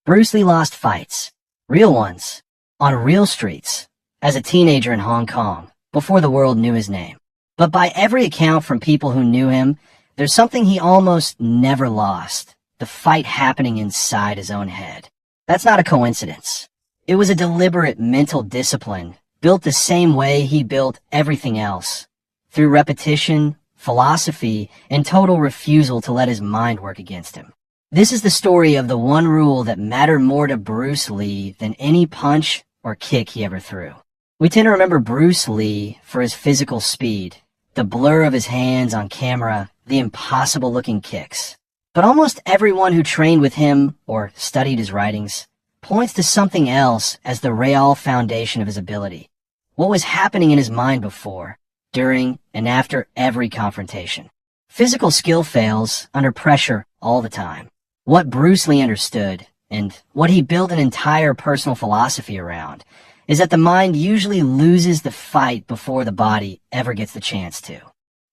Bruce Lee lost fights, real ones, on real streets, as a teenager in Hong Kong, before the world knew his name. But by every account from people who knew him, there's something he almost never lost: the fight happening inside his own head. That's not a coincidence. It was a deliberate mental discipline, built the same way he built everything else, through repetition, philosophy, and total refusal to let his mind work against him. This is the story of the one rule that mattered more to Bruce Lee than any punch or kick he ever threw. We tend to remember Bruce Lee for his physical speed, the blur of his hands on camera, the impossible-looking kicks. But almost everyone who trained with him or studied his writings points to something else as the real foundation of his ability. What was happening in his mind before, during, and after every confrontation. Physical skill fails under pressure all the time. What Bruce Lee understood, and what he built an entire personal philosophy around, is that the mind usually loses the fight before the body ever gets the chance to.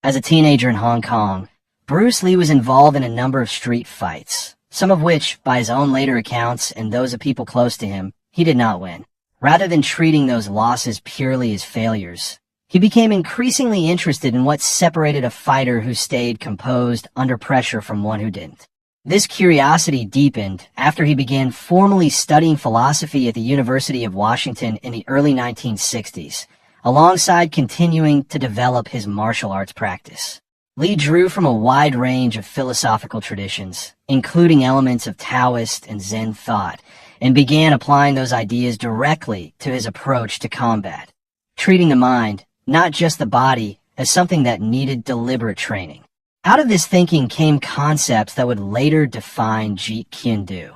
As a teenager in Hong Kong, Bruce Lee was involved in a number of street fights, some of which, by his own later accounts and those of people close to him, he did not win. Rather than treating those losses purely as failures, he became increasingly interested in what separated a fighter who stayed composed under pressure from one who didn't. This curiosity deepened after he began formally studying philosophy at the University of Washington in the early 1960s, alongside continuing to develop his martial arts practice. Lee drew from a wide range of philosophical traditions, including elements of Taoist and Zen thought, and began applying those ideas directly to his approach to combat, treating the mind, not just the body, as something that needed deliberate training. Out of this thinking came concepts that would later define Jeet Kune,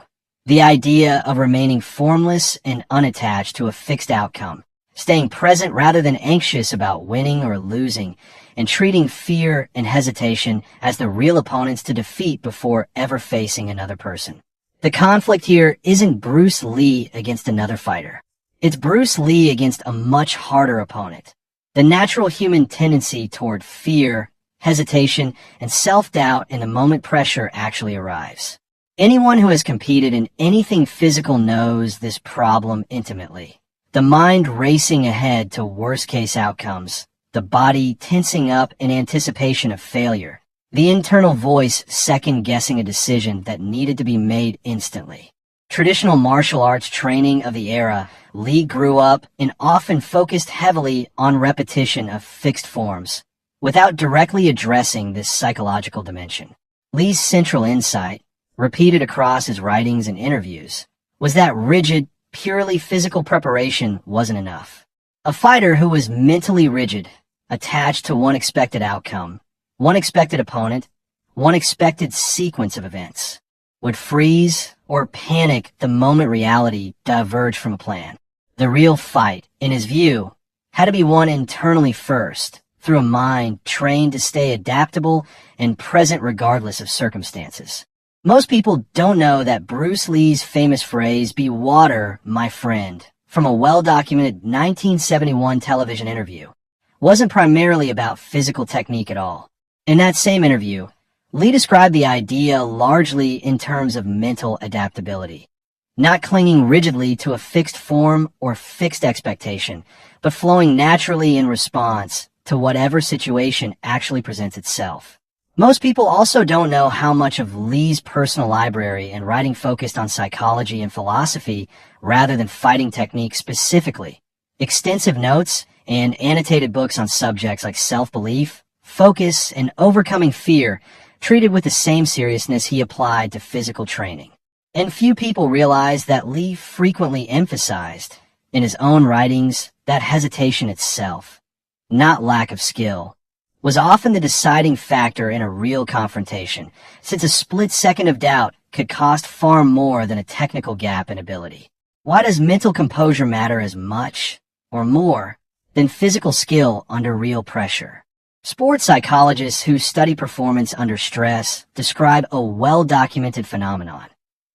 the idea of remaining formless and unattached to a fixed outcome, staying present rather than anxious about winning or losing, and treating fear and hesitation as the real opponents to defeat before ever facing another person. The conflict here isn't Bruce Lee against another fighter. It's Bruce Lee against a much harder opponent. The natural human tendency toward fear, hesitation, and self-doubt in the moment pressure actually arrives. Anyone who has competed in anything physical knows this problem intimately. The mind racing ahead to worst-case outcomes, the body tensing up in anticipation of failure, the internal voice second-guessing a decision that needed to be made instantly. Traditional martial arts training of the era, Lee grew up and often focused heavily on repetition of fixed forms, without directly addressing this psychological dimension. Lee's central insight, repeated across his writings and interviews, was that rigid, purely physical preparation wasn't enough. A fighter who was mentally rigid, attached to one expected outcome, one expected opponent, one expected sequence of events, would freeze or panic the moment reality diverged from a plan. The real fight, in his view, had to be won internally first, through a mind trained to stay adaptable and present regardless of circumstances. Most people don't know that Bruce Lee's famous phrase, "Be water, my friend," from a well-documented 1971 television interview, wasn't primarily about physical technique at all. In that same interview, Lee described the idea largely in terms of mental adaptability, not clinging rigidly to a fixed form or fixed expectation, but flowing naturally in response to whatever situation actually presents itself. Most people also don't know how much of Lee's personal library and writing focused on psychology and philosophy rather than fighting technique specifically. Extensive notes and annotated books on subjects like self-belief, focus, and overcoming fear treated with the same seriousness he applied to physical training. And few people realize that Lee frequently emphasized, in his own writings, that hesitation itself, not lack of skill, was often the deciding factor in a real confrontation, since a split second of doubt could cost far more than a technical gap in ability. Why does mental composure matter as much, or more, than physical skill under real pressure? Sports psychologists who study performance under stress describe a well-documented phenomenon.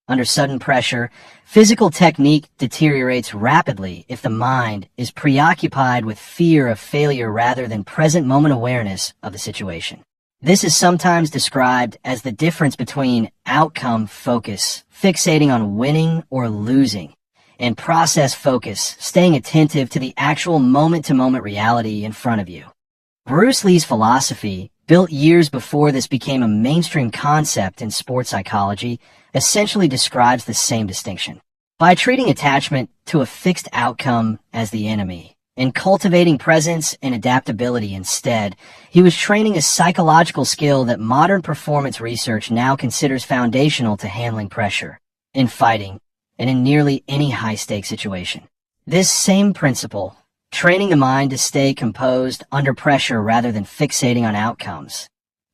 Under sudden pressure, physical technique deteriorates rapidly if the mind is preoccupied with fear of failure rather than present moment awareness of the situation. This is sometimes described as the difference between outcome focus, fixating on winning or losing, and process focus, staying attentive to the actual moment-to-moment reality in front of you. Bruce Lee's philosophy, built years before this became a mainstream concept in sports psychology, essentially describes the same distinction. By treating attachment to a fixed outcome as the enemy, and cultivating presence and adaptability instead, he was training a psychological skill that modern performance research now considers foundational to handling pressure, in fighting, and in nearly any high-stakes situation. This same principle, training the mind to stay composed under pressure rather than fixating on outcomes,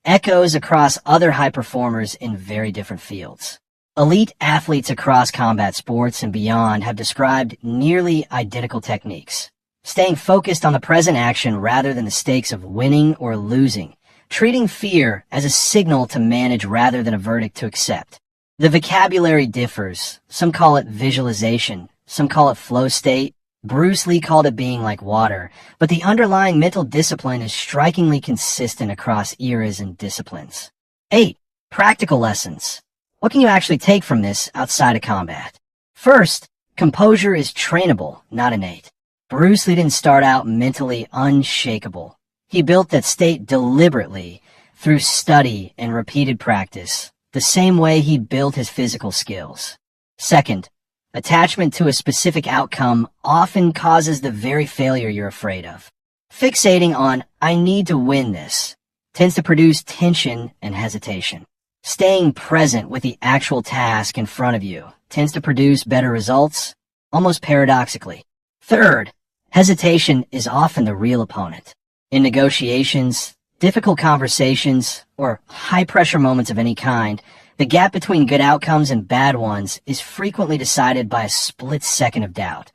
echoes across other high performers in very different fields. Elite athletes across combat sports and beyond have described nearly identical techniques. Staying focused on the present action rather than the stakes of winning or losing, treating fear as a signal to manage rather than a verdict to accept. The vocabulary differs. Some call it visualization, some call it flow state. Bruce Lee called it being like water, but the underlying mental discipline is strikingly consistent across eras and disciplines. 8. Practical lessons. What can you actually take from this outside of combat? First, composure is trainable, not innate. Bruce Lee didn't start out mentally unshakable. He built that state deliberately through study and repeated practice, the same way he built his physical skills. Second, attachment to a specific outcome often causes the very failure you're afraid of. Fixating on, "I need to win this," tends to produce tension and hesitation. Staying present with the actual task in front of you tends to produce better results, almost paradoxically. Third, hesitation is often the real opponent. In negotiations, difficult conversations, or high-pressure moments of any kind, the gap between good outcomes and bad ones is frequently decided by a split second of doubt,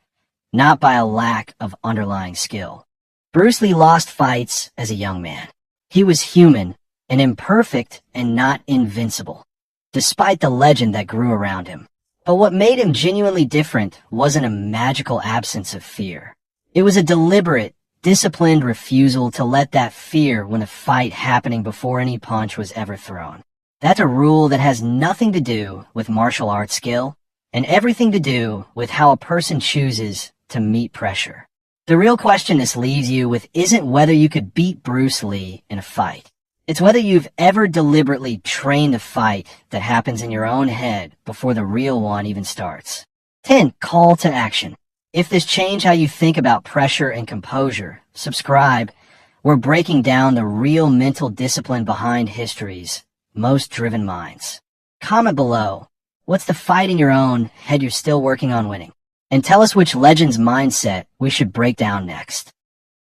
not by a lack of underlying skill. Bruce Lee lost fights as a young man. He was human and imperfect and not invincible, despite the legend that grew around him. But what made him genuinely different wasn't a magical absence of fear. It was a deliberate, disciplined refusal to let that fear win a fight happening before any punch was ever thrown. That's a rule that has nothing to do with martial arts skill and everything to do with how a person chooses to meet pressure. The real question this leaves you with isn't whether you could beat Bruce Lee in a fight. It's whether you've ever deliberately trained a fight that happens in your own head before the real one even starts. 10. Call to action. If this changed how you think about pressure and composure, subscribe. We're breaking down the real mental discipline behind history's most driven minds. Comment below, what's the fight in your own head you're still working on winning? And tell us which legend's mindset we should break down next.